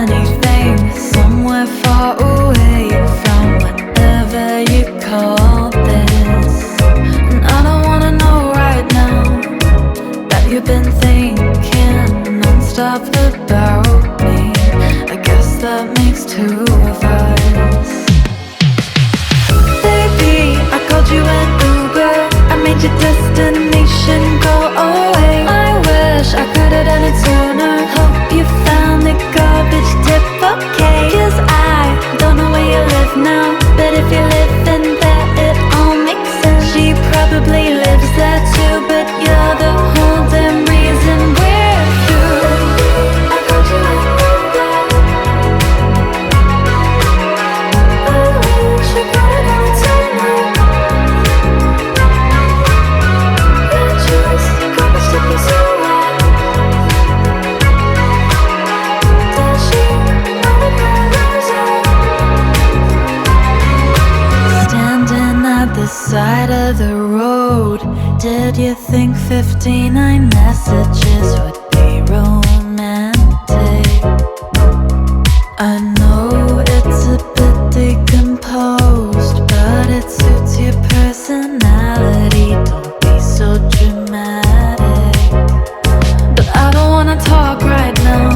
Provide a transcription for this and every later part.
anything somewhere far away from whatever you call this. And I don't wanna know right now that you've been thinking non-stop about me. I guess that makes two of us. Baby, I called you an Uber, I made your destination go away. I wish I could've done it sooner. Hope you found the garbage tip okay. 'Cause I don't know where you live now, but if you live in there it all makes sense. She probably lives there too, but you're the whole damn reason we're through. I called you an Uber, I wish I could've done it sooner. Garbage tip is so wet. Does she wanna be a loser? Standing at the side of the road, did you think 59 messages would be romantic? I know it's a bit decomposed, but it suits your personality. Don't be so dramatic. But I don't wanna talk right now,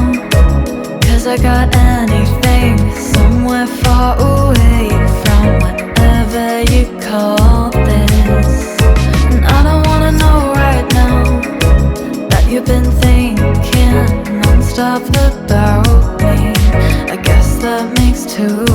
'cause I got anything somewhere far away from whatever you call this. And I don't wanna know right now that you've been thinking non-stop about me. I guess that makes two